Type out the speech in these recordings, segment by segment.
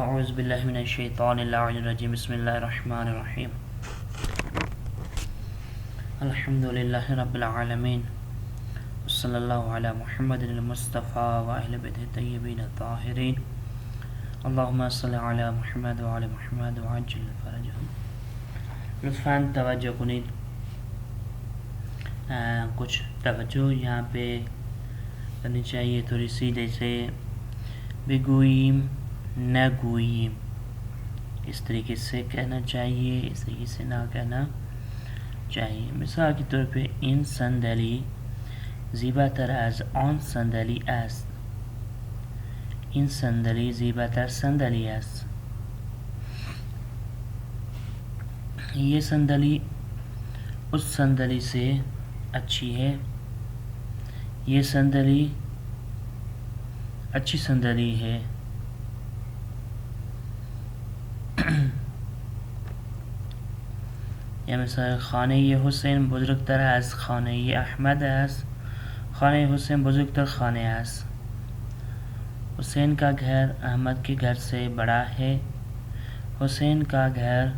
اعوذ باللہ من الشیطان اللعین الرجیم بسم اللہ الرحمن الرحیم الحمد للہ رب العالمین صلی اللہ علی محمد المصطفیٰ و اہل بیتہ الطیبین الطاہرین اللہم صلی علی محمد و علی محمد وعجل فرجہم. لطفاً توجہ کنید، کچھ توجہ یہاں پہ کرنی چاہیے تھوڑی سی. جیسے بگوئیم نگوئیم، اس طریقے سے کہنا چاہیے، اس طریقے سے نہ کہنا چاہیے. مثال کے طور پہ این صندلی زیباتر از آن صندلی است. این صندلی زیباتر صندلی است. یہ صندلی اس صندلی سے اچھی ہے. یہ صندلی اچھی صندلی ہے. یا مثلا خانه حسین بزرگتر از خانه احمد است. خانه حسین بزرگتر خانه است. حسین کا گھر احمد کے گھر سے بڑا ہے. حسین کا گھر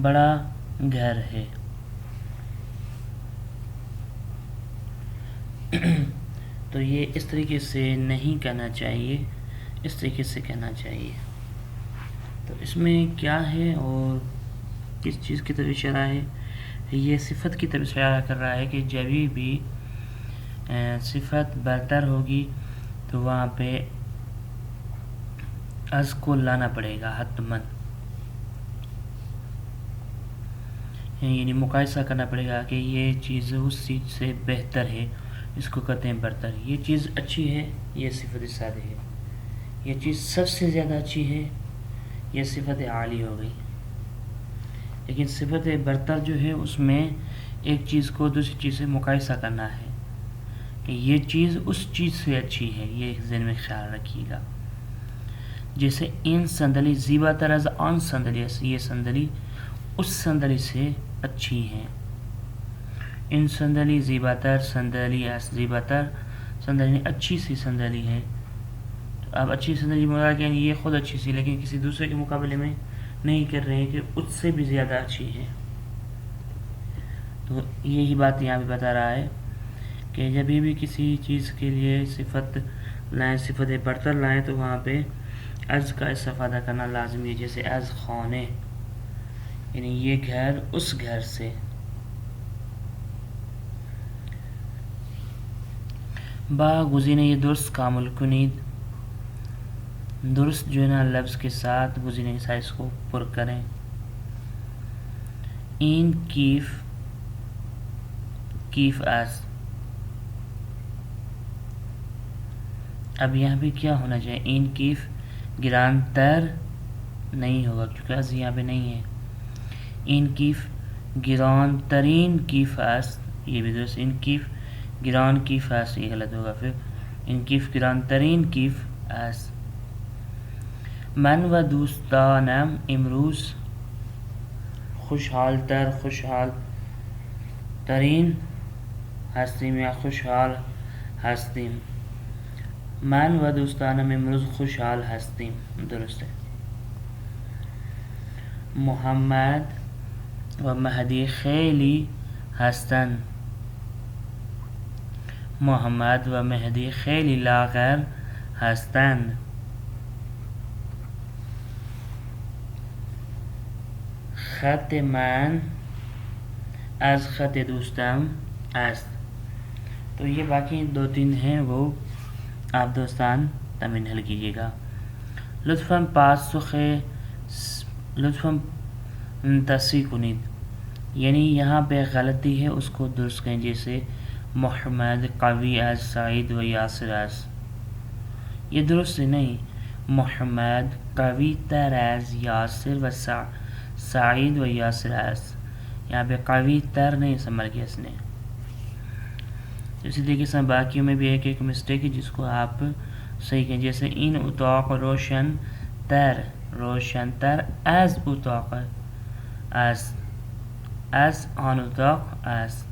بڑا گھر ہے. تو یہ اس طریقے سے نہیں کہنا چاہیے، اس طریقے سے کہنا چاہیے. تو اس میں کیا ہے اور کس چیز کی طرف اشارہ ہے؟ یہ صفت کی طرف اشارہ کر رہا ہے کہ جب بھی صفت برتر ہوگی تو وہاں پہ از کو لانا پڑے گا حتماً، یعنی مقایسہ کرنا پڑے گا کہ یہ چیز اس چیز سے بہتر ہے، اس کو کہتے ہیں برتر. یہ چیز اچھی ہے، یہ صفت سادہ ہے. یہ چیز سب سے زیادہ اچھی ہے، یہ صفت عالی ہو گئی. لیکن صفت برتر جو ہے اس میں ایک چیز کو دوسری چیز سے مقایسہ کرنا ہے کہ یہ چیز اس چیز سے اچھی ہے. یہ ذہن میں خیال رکھیے گا. جیسے این صندلی زیباتر از آن صندلی، یہ صندلی اس صندلی سے اچھی ہے. ان صندلی زیباتر صندلی اس، زیباتر صندلی اچھی سی صندلی ہے. اب اچھی صندلی مراد یعنی یہ خود اچھی سی، لیکن کسی دوسرے کے مقابلے میں نہیں کر رہے کہ اس سے بھی زیادہ اچھی ہے. تو یہی بات یہاں بھی بتا رہا ہے کہ جب بھی کسی چیز کے لیے صفت لائیں، صفت برتر لائیں، تو وہاں پہ از کا استفادہ کرنا لازمی ہے. جیسے از خانے، یعنی یہ گھر اس گھر سے. با گزینه درست کامل کنید. درست جو ہے نا لفظ کے ساتھ گزینه سائز کو پر کریں. این کیف است. اب یہاں بھی کیا ہونا چاہیے؟ این کیف گران تر نہیں ہوگا کیونکہ از یہاں پہ نہیں ہے. این کیف گران ترین کیف است، یہ بھی درست. این کیف گران کیف است، یہ غلط ہوگا. پھر این کیف گران ترین کیف است. من و دوستانم امروز خوشحال ترین هستیم یا خوشحال هستیم. من و دوستانم امروز خوشحال هستیم، درسته. محمد و مهدی خیلی هستند. محمد و مهدی خیلی لاغر هستند. خط من از خط دوستم است. تو یہ باقی دو تین ہیں، وہ آپ دوستان تمرین حل کیجیے گا. لطفاً تصحیح کنید، یعنی یہاں پہ غلطی ہے اس کو درست کریں. جیسے محمد قوی از سعید و یاسر است، یہ درست نہیں. محمد قوی تر از یاسر و سعید و یاسر است. یہاں پہ قوی تر نہیں سنبھل گیا اس نے. اسی طریقے سے باقیوں میں بھی ایک مسٹیک ہے جس کو آپ صحیح کہیں. جیسے این اتاق روشن تر از اتاق است. از آن اتاق است.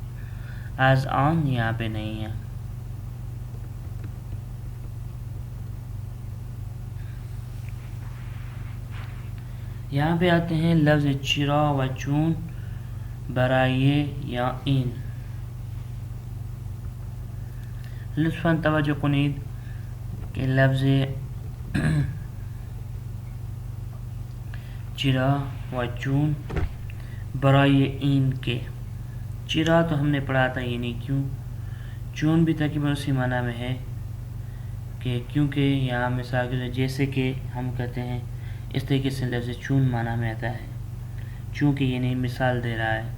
از آن یہاں پہ نہیں ہے. یہاں پہ آتے ہیں لفظ چرا و چون برائے یا این. لطفاً توجہ کنید کہ لفظ چرا و چون برائے این کے. چرا تو ہم نے پڑھا تھا یعنی کیوں، چون بھی تقریباً اسی معنی میں ہے کہ کیونکہ یہاں مثال کے جیسے کہ ہم کہتے ہیں اس طریقے سے لفظ چون معنی میں آتا ہے. چونکہ یعنی مثال دے رہا ہے،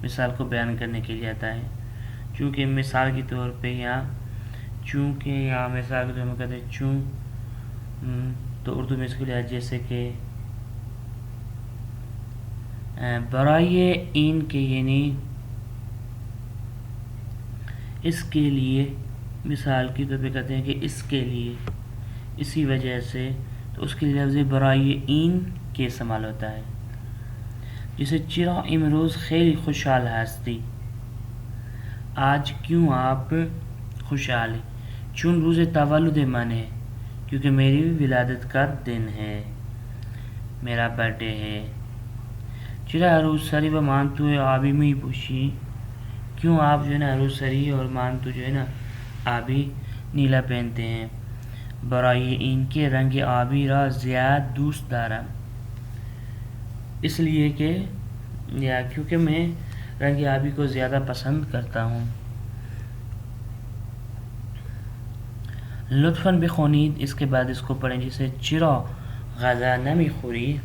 مثال کو بیان کرنے کے لیے آتا ہے. چونکہ مثال کے طور پہ یہاں چونکہ یہاں مثال کے طور میں کہتے ہیں چون، تو اردو میں اس کے لیے جیسے کہ برائے این کے یعنی اس کے لیے، مثال کی طور پہ کہتے ہیں کہ اس کے لیے، اسی وجہ سے، تو اس کے لیے لفظ برائے این کے استعمال ہوتا ہے. جیسے چرا امروز خیلی خوشحال ہستی، آج کیوں آپ خوشحال ہیں. چون روز تولد من ہے کیونکہ میری ولادت کا دن ہے، میرا برتھ ڈے ہے. چرا روز سری و مانتو آبی میں پوشی، کیوں آپ جو ہے نا روز سری اور مانتو جو ہے نا آبی نیلا پہنتے ہیں. برائے ان کے رنگ آبی را زیاد دوست دارم، اس لیے کہ یا کیونکہ میں رنگ آبی کو زیادہ پسند کرتا ہوں. لطفاً بخونید، اس کے بعد اس کو پڑھیں. جسے چرا غذا نمی خوری،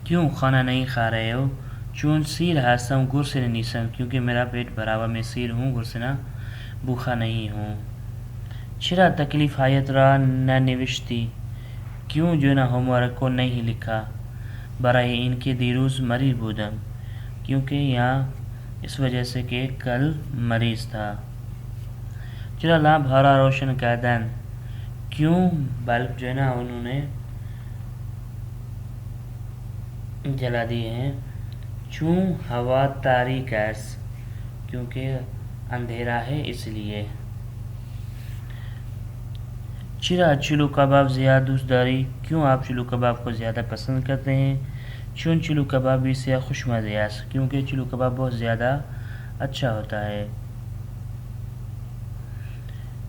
کیوں کھانا نہیں کھا رہے ہو. چون سیر ہستم گرسنه نیستم، کیونکہ میرا پیٹ بھرا ہوا، میں سیر ہوں، گرسنہ بھوکا نہیں ہوں. چرا تکلیف ہایت را ننوشتی، کیوں جو نا ہوم ورک کو نہیں لکھا. برائے ان کے دیروز مریض بودم، کیونکہ یہاں اس وجہ سے کہ کل مریض تھا. چرا لامپ ہرا روشن کردن، کیوں بلب جو ہے نا انہوں نے جلا دیے ہیں. چون ہوا تاریک است، کیونکہ اندھیرا ہے اس لیے. چرا چلو کباب زیادہ دوست داری، کیوں آپ چلو کباب کو زیادہ پسند کرتے ہیں. چون چلو کباب بھی سے خوش مزے است، کیونکہ چلو کباب بہت زیادہ اچھا ہوتا ہے.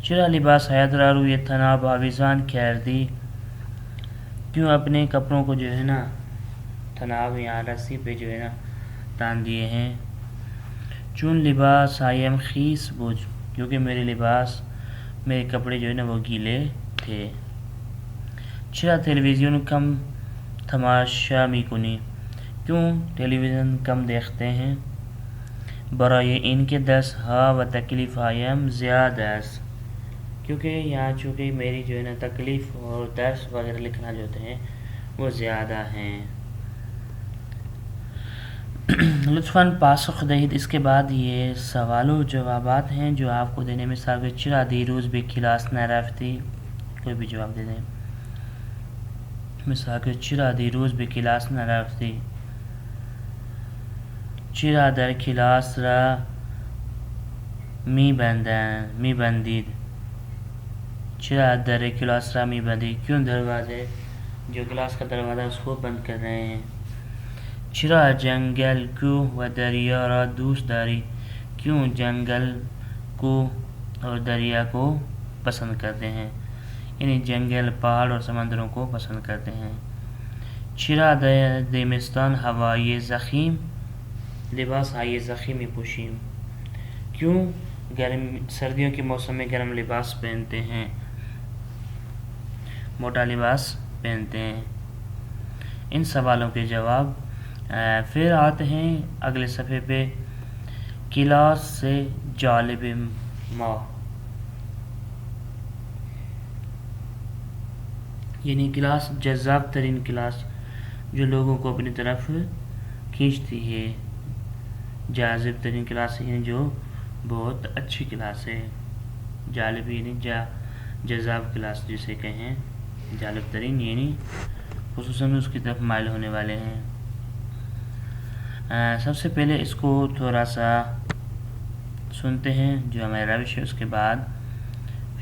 چرا لباس حیات را روی تناب آویزان کردی، کیوں اپنے کپڑوں کو جو ہے نا تناب یا رسی پہ جو ہے نا تان دیے ہیں. چون لباس ہایم خیس بوجھ، کیونکہ میرے کپڑے جو ہے نا وہ گیلے تھے. چرا ٹیلی ویژن کم تماشا میکنی، کیوں ٹیلی ویژن کم دیکھتے ہیں. برائے ان کے دس ہا و تکلیف ہایم زیادہ است، کیونکہ یہاں چونکہ میری جو ہے نا تکلیف اور درس وغیرہ لکھنا جو ہوتے ہیں وہ زیادہ ہیں. لطفاً پاسخ دہید. اس کے بعد یہ سوال و جوابات ہیں جو آپ کو دینے میں مثال چرا دیروز بھی کلاس نہ رفتی، کوئی بھی جواب دے دیں. مثال چرا دیروز بھی کلاس نہ رفتی. چرا در کلاس را می بندید، چرا در کلاس را می بندید، کیوں دروازے جو کلاس کا دروازہ اس کو بند کر رہے ہیں. چرا جنگل کو و دریا را دوست داری، کیوں جنگل کو اور دریا کو پسند کرتے ہیں، یعنی جنگل، پہاڑ اور سمندروں کو پسند کرتے ہیں. چرا در زمستان ہوای زخیم، لباس ہائی زخیمی پوشیم، کیوں سردیوں کے موسم میں گرم لباس پہنتے ہیں، موٹا لباس پہنتے ہیں. ان سوالوں کے جواب. پھر آتے ہیں اگلے صفحے پہ کلاس سے جالب ما، یعنی کلاس جذاب ترین کلاس جو لوگوں کو اپنی طرف کھینچتی ہے. جاذب ترین کلاس یعنی جو بہت اچھی کلاس ہے. جالب یعنی جذاب کلاس جسے کہیں، جالب ترین یعنی خصوصاً اس کی طرف مائل ہونے والے ہیں. سب سے پہلے اس کو تھوڑا سا سنتے ہیں جو ہمارے روش ہے، اس کے بعد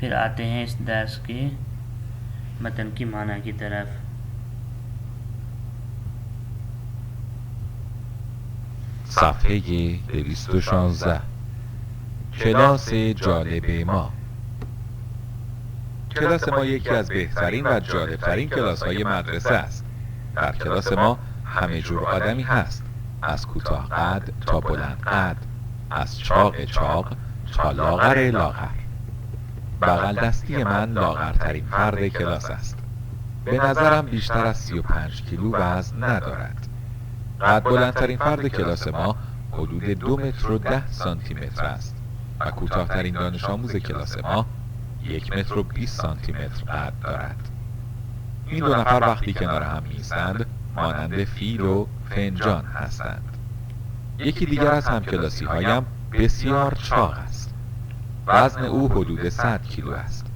پھر آتے ہیں اس درس کے متن کی معنی کی طرف. صفحه 216. کلاس جالب ما. کلاس ما یکی از بهترین و جالبترین کلاس های مدرسه است. در کلاس ما همه جور آدمی هست، از کوتاه قد تا بلند قد، از چاق چاق تا لاغر لاغر. بغل دستی من لاغرترین فرد کلاس است. به نظرم بیشتر از 35 کیلو وزن ندارد. قد بلندترین فرد کلاس ما حدود 2 متر و 10 سانتی متر است و کوتاهترین دانش آموز کلاس ما 1 متر و 20 سانتی متر قد دارد. این دو نفر وقتی کنار هم می‌ایستند مانند فیل و فنجان هستند. یکی دیگر از همکلاسی هایم بسیار چاق است. وزن او حدود 100 کیلو است،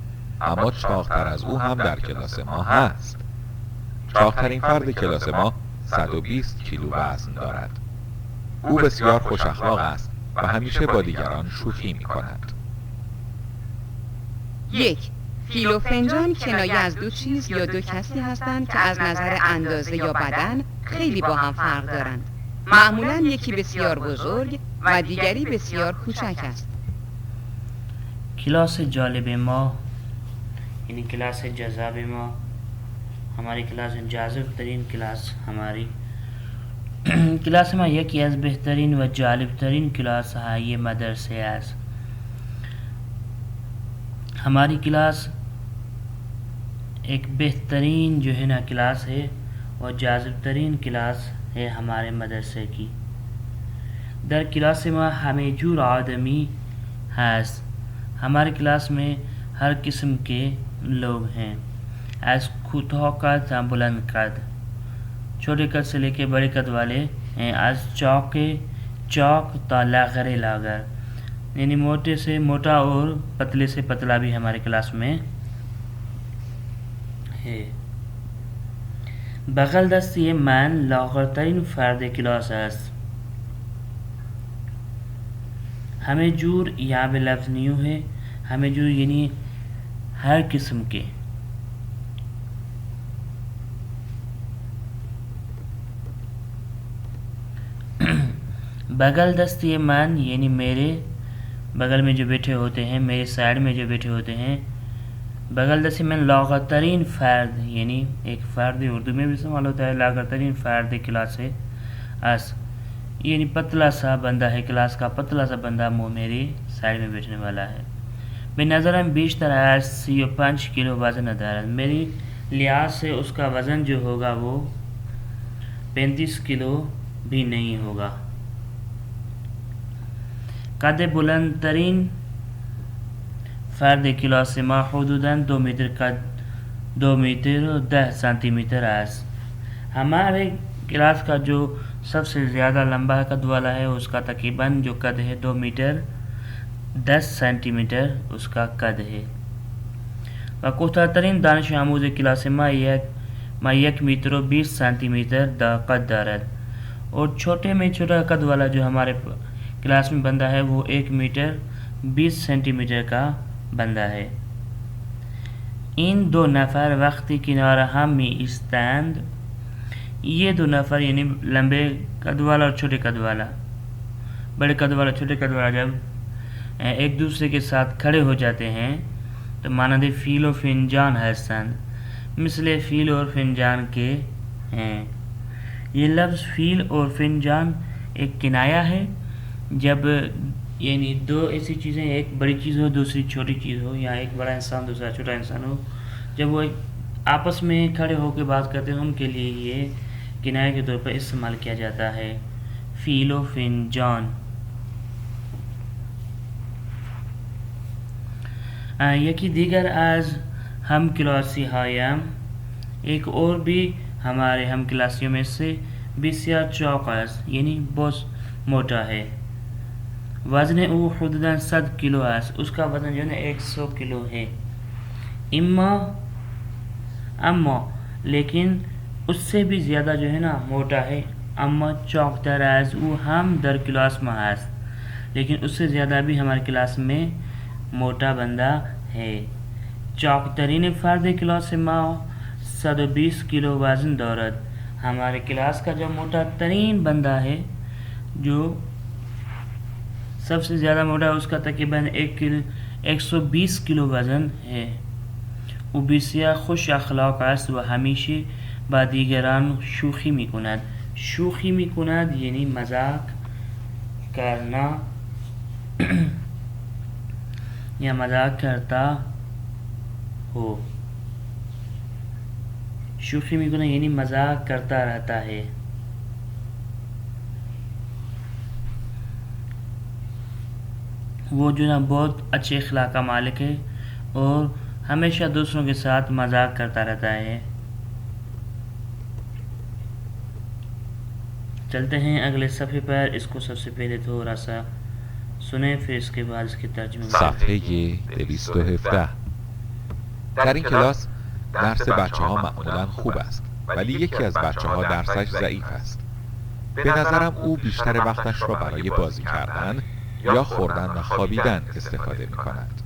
اما چاقتر از او هم در کلاس ما هست. چاقترین فرد کلاس ما 120 کیلو وزن دارد. او بسیار خوش اخلاق است و همیشه با دیگران شوخی می کند. 1. فیل و فنجان کنایه از دو چیز یا دو کسی هستند که از نظر اندازه یا بدن خیلی با هم فرق دارند. معمولاً یکی بسیار بزرگ و دیگری بسیار کوچک است. کلاس جالب ما یعنی کلاس جذاب ما، ہماری کلاس جاذب ترین کلاس ہماری کلاس ما یکی از بہترین و جالب ترین کلاس های مدرسه است. ہماری کلاس ایک بہترین جو ہے نا کلاس ہے اور جاذب ترین کلاس ہے ہمارے مدرسے کی. در کلاس ما ہمیں جور آدمی هست. ہمارے کلاس میں ہر قسم کے لوگ ہیں، از کوتاه قد تا بلند قد، چھوٹے قد سے لے کے بڑے قد والے ہیں، از چاق تا لاغر لاغر، یعنی موٹے سے موٹا اور پتلے سے پتلا بھی ہمارے کلاس میں ہے. بغل دستی من لاغرترین فرد کلاس است. ہمیں جور یہاں پہ لفظ نیو ہے، ہمیں جور یعنی ہر قسم کے. بغل دستی من یعنی میرے بغل میں جو بیٹھے ہوتے ہیں، میرے سائڈ میں جو بیٹھے ہوتے ہیں. بغل دستی من لاغرترین فرد یعنی ایک فرد اردو میں بھی استعمال ہوتا ہے، لاغرترین فرد کلاس ہے. اس یعنی پتلا سا بندہ ہے، کلاس کا پتلا سا بندہ وہ میری سائڈ میں بیٹھنے والا ہے. بے نظرم بیشتر از 35 کلو وزن دارد. میری لحاظ سے اس کا وزن جو ہوگا وہ 35 کلو بھی نہیں ہوگا. قد بلند ترین فرد کلاس ما حدوداً 2 میٹر قد 2 میٹر و 10 سانتی میٹر است. ہمارے کلاس کا جو سب سے زیادہ لمبا قد والا ہے اس کا تقریباً جو قد ہے 2 میٹر 10 سینٹی میٹر اس کا قد ہے. و کوتاهترین دانش آموز کلاس ما 1 میٹر و 20 سانتی میٹر دا قد دارد. اور چھوٹے میں چھوٹا قد والا جو ہمارے کلاس میں بندہ ہے وہ 1 میٹر 20 سینٹی میٹر کا بندہ ہے. این دو نفر وقتی کنار هم می ایستند، یہ دو نفر یعنی لمبے قد والا اور چھوٹے قد والا، بڑے قد والا چھوٹے قد والا جب ایک دوسرے کے ساتھ کھڑے ہو جاتے ہیں تو مانند فیل و فنجان ہستند، مثل فیل اور فنجان کے ہیں. یہ لفظ فیل اور فنجان ایک کنایا ہے جب یعنی دو ایسی چیزیں، ایک بڑی چیز ہو دوسری چھوٹی چیز ہو، یا ایک بڑا انسان دوسرا چھوٹا انسان ہو، جب وہ آپس میں کھڑے ہو کے بات کرتے ہیں ان کے لیے یہ کنایہ کے طور پر استعمال کیا جاتا ہے، فیل و فنجان. یکی دیگر از ہم کلاسی هایم، ایک اور بھی ہمارے ہم کلاسیوں میں سے بسیار چاق است یعنی بہت موٹا ہے. وزن او حدوداً 100 کلو است. اس کا وزن جو ہے 100 کلو ہے. اما لیکن اس سے بھی زیادہ جو ہے نا موٹا ہے. اما چاقتر از او ہم در کلاس میں است، لیکن اس سے زیادہ بھی ہمارے کلاس میں موٹا بندہ ہے. چاقترین فرد کلاس ما 120 کلو وزن دارد. ہمارے کلاس کا جو موٹا ترین بندہ ہے جو سب سے زیادہ موٹا ہے اس کا تقریباً 120 کلو وزن ہے. او بسیار خوش اخلاق است و همیشه با دیگران شوخی میکند. شوخی میکند یعنی مذاق کرنا یا مذاق کرتا ہو. شوخی میکند یعنی مذاق کرتا رہتا ہے. وہ جو نا بہت اچھے اخلاق کا مالک ہے اور ہمیشہ دوسروں کے ساتھ مذاق کرتا رہتا ہے. چلتے ہیں اگلے صفحے پر. اس کو سب سے پہلے تھوڑا سا سنیں پھر اس کے بعد اس کے ترجمه. صفحه 217. در این کلاس درس بچه ها معمولا خوب است ولی یکی از بچه ها درسش ضعیف است. به نظرم او بیشتر وقتش را برای بازی کردن یا خوردن و خوابیدن استفاده می کند.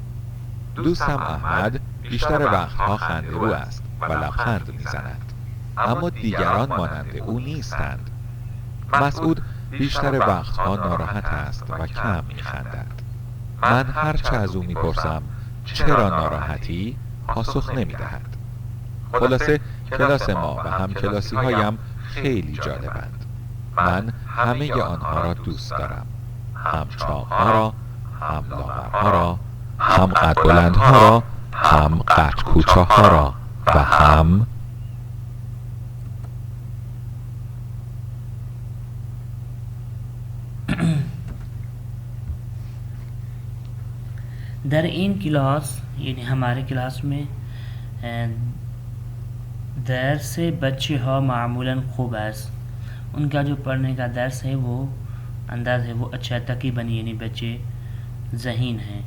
دوستم احمد بیشتر وقتها خنده‌رو است و لبخند می زند. اما دیگران مانند او نیستند. مسعود بیشتر وقتها ناراحت است و کم می خندد. من هرچه از او می پرسم چرا ناراحتی پاسخ نمی دهد. خلاصه کلاس ما و همکلاسی هایم خیلی جالبند. من همه آنها را دوست دارم. هم چاق‌ها را، هم لاغرها را، هم قد بلندها را، هم قد کوتاه‌ها را و هم در این کلاس یعنی ہمارے کلاس میں درس بچے ها معمولا خوب است. ان کا جو پڑھنے کا درس ہے وہ انداز ہے وہ اچھا تقریباً یعنی بچے ذہین ہیں.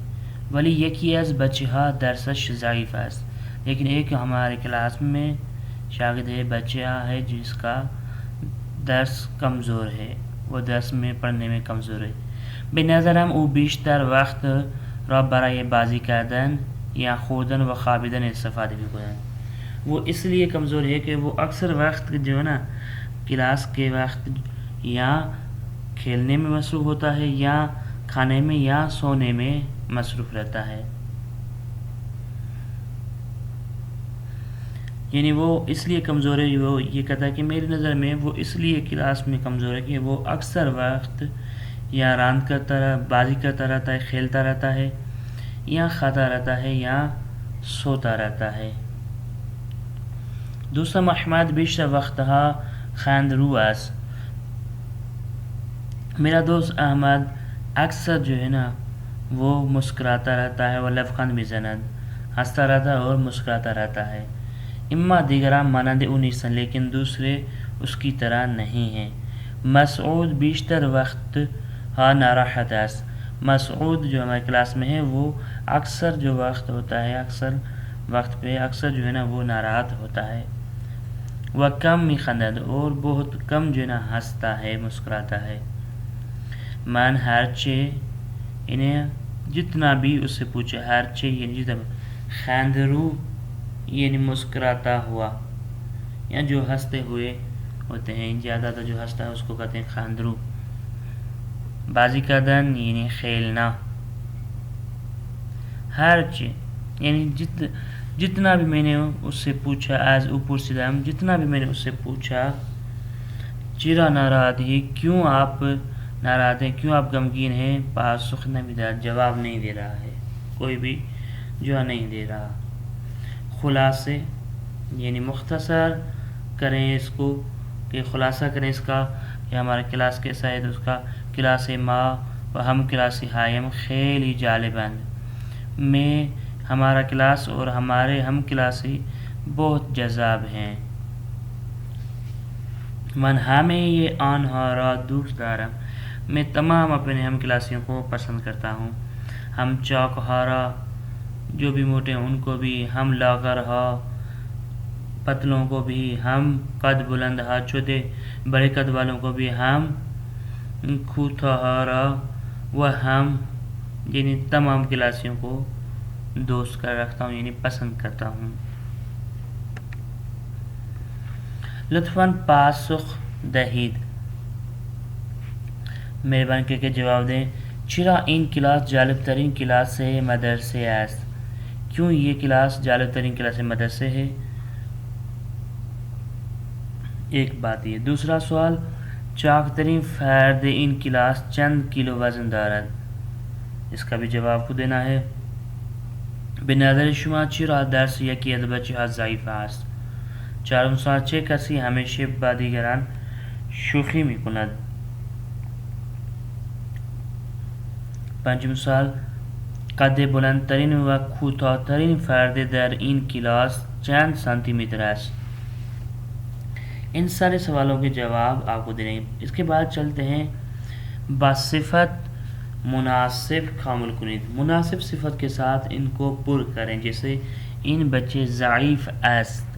ولی یکی از بچه ها درسش ضعیف است. لیکن ایک ہمارے کلاس میں شاگرد ہے بچہ ہے جس کا درس کمزور ہے وہ درس میں پڑھنے میں کمزور ہے. به نظرم او بیشتر وقت را برای بازی کردن یا خوردن و خوابیدن استفاده می‌کند. وہ اس لیے کمزور ہے کہ وہ اکثر وقت جو ہے نا کلاس کے وقت یا کھیلنے میں مصروف ہوتا ہے یا کھانے میں یا سونے میں مصروف رہتا ہے. یعنی وہ اس لیے کمزور ہے. وہ یہ کہتا ہے کہ میری نظر میں وہ اس لیے کلاس میں کمزور ہے کہ وہ اکثر وقت یا راند کرتا رہتا بازی کرتا رہتا ہے کھیلتا رہتا ہے یا کھاتا رہتا ہے یا سوتا رہتا ہے. دوسرا احمد بیشتر وقتها خندرو است. میرا دوست احمد اکثر جو ہے نا وہ مسکراتا رہتا ہے و لبخند میزند ہنستا رہتا ہے اور مسکراتا رہتا ہے. اما دیگران مانند او نیستند لیکن دوسرے اس کی طرح نہیں ہیں. مسعود بیشتر وقت ہاں ناراحت است. مسعود جو ہمارے کلاس میں ہے وہ اکثر جو وقت ہوتا ہے اکثر وقت پہ اکثر جو ہے نا وہ ناراحت ہوتا ہے. وہ کم میخندد اور بہت کم جو ہے نا ہنستا ہے مسکراتا ہے. من ہرچے انہیں جتنا بھی اس سے پوچھے ہرچے یعنی جتنا خندرو یعنی مسکراتا ہوا یا جو ہنستے ہوئے ہوتے ہیں زیادہ تر جو ہنستا ہے اس کو کہتے ہیں خندرو. بازی کردن یعنی کھیلنا. ہرچے یعنی جتنا بھی میں نے اس سے پوچھا از او پرسیدم جتنا بھی میں نے اس سے پوچھا چرا ناراحت ہے کیوں آپ ناراض ہیں کیوں آپ غمگین ہیں پاسخ نمیداد جواب نہیں دے رہا ہے کوئی بھی جو نہیں دے رہا. خلاصے یعنی مختصر کریں اس کو کہ خلاصہ کریں اس کا کہ ہمارا کلاس کیسا ہے. تو اس کا کلاس ما و ہم کلاسی ہایم خیلی جالبند. میں ہمارا کلاس اور ہمارے ہم کلاسی بہت جذاب ہیں. من ہمیں یہ آنها را دوست دارم. میں تمام اپنے ہم کلاسیوں کو پسند کرتا ہوں. ہم چاقها را جو بھی موٹے ہیں ان کو بھی ہم لاغرها پتلوں کو بھی ہم قد بلندها چھوٹے بڑے قد والوں کو بھی ہم کوتاها را و ہم یعنی تمام کلاسیوں کو دوست کر رکھتا ہوں یعنی پسند کرتا ہوں. لطفاً پاسخ دهید. مہربانی کر کے جواب دیں. چرا این کلاس جالب ترین کلاس مدرسه است؟ کیوں یہ کلاس جالب ترین کلاس مدرسے ہے؟ ایک بات یہ. دوسرا سوال، چاک ترین فرد این کلاس چند کلو وزن دارد؟ اس کا بھی جواب کو دینا ہے. به نظر شما چرا درس یکی از بچه‌ها ضعیف است؟ چهارم سوال، چه کسی همیشه با دیگران شوخی میکند؟ پنجم سوال، قد بلندترین و کوتاه‌ترین فرد در این کلاس چند سانتی متر است؟ ان سارے سوالوں کے جواب آپ کو دینے ہیں. اس کے بعد چلتے ہیں بصفت مناسب کامل کنید. مناسب صفت کے ساتھ ان کو پر کریں. جیسے ان بچے ضعیف است،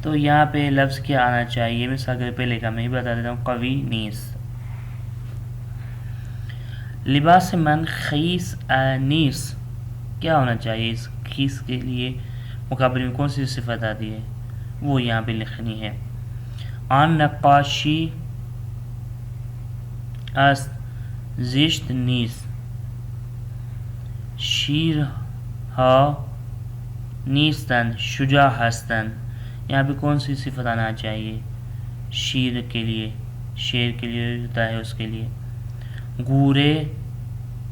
تو یہاں پہ لفظ کیا آنا چاہیے؟ مثال کے پہلے کا میں ہی بتا دیتا ہوں، قوی نیست. لباس من خیس نیست، کیا ہونا چاہیے؟ اس خیس کے لیے مقابلے میں کون سی صفت آتی ہے؟ وہ یہاں پہ لکھنی ہے. آن نقاشی است زشت نیست. شیر ها نیستند شجاع هستند. یہاں پہ کون سی صفت آنا چاہیے؟ شیر کے لیے، شیر کے لیے ہوتا ہے اس کے لیے. گورے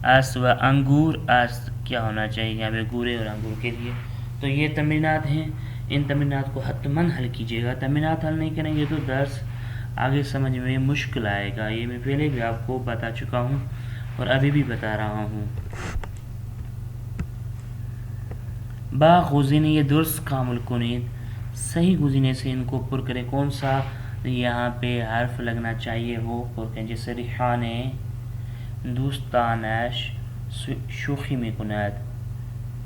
است و انگور است، کیا ہونا چاہیے یہاں پہ؟ گورے اور انگور کے لیے. تو یہ تمرینات ہیں، ان تمرینات کو حتماً حل کیجیے گا. تمرینات حل نہیں کریں گے تو درس آگے سمجھ میں مشکل آئے گا. یہ میں پہلے بھی آپ کو بتا چکا ہوں اور ابھی بھی بتا رہا ہوں. با گزینه درست کامل کنید. صحیح گزینے سے ان کو پر کریں. کون سا یہاں پہ حرف لگنا چاہیے وہ پر کریں. جیسے ریحانه دوستانش شوخی میکند.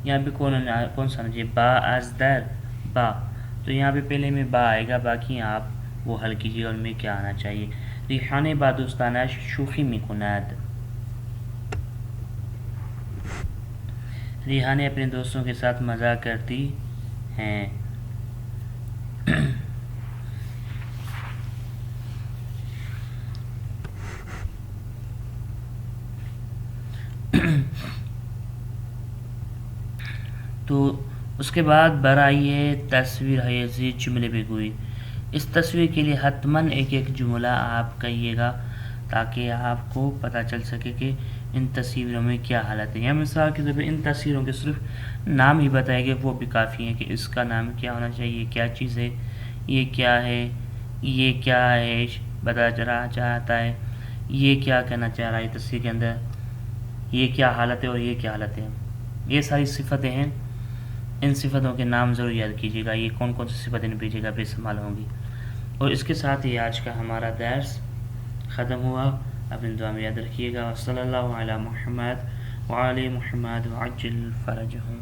یہاں پہ کون سا چاہیے؟ با از در، با. تو یہاں پہ پہلے میں با آئے گا، باقی آپ وہ حل کیجیے. اور میں کیا آنا چاہیے؟ ریحانه با دوستانش شوخی میکند. ریحانه اپنے دوستوں کے ساتھ مزاق کرتی ہیں. تو اس کے بعد برائے تصویر حیضی جملے بگوئی. اس تصویر کے لیے حتماً ایک ایک جملہ آپ کہیے گا تاکہ آپ کو پتہ چل سکے کہ ان تصویروں میں کیا حالت ہے. یا مثال کے طور پہ ان تصویروں کے صرف نام ہی بتائے گے وہ بھی کافی ہیں کہ اس کا نام کیا ہونا چاہیے، کیا چیز ہے، یہ کیا ہے، یہ کیا ہے بتا چاہتا ہے، یہ کیا کہنا چاہ رہا ہے تصویر کے اندر، یہ کیا حالت ہے اور یہ کیا حالت ہے. یہ ساری صفتیں ہیں. ان صفتوں کے نام ضرور یاد کیجیے گا. یہ کون کون سی صفتیں پیچھے جگہ پہ استعمال ہوں گی. اور اس کے ساتھ ہی آج کا ہمارا درس ختم ہوا. اپنی دعا میں یاد رکھیے گا. صلی اللہ علی محمد وعلی محمد وعجل فرجہم.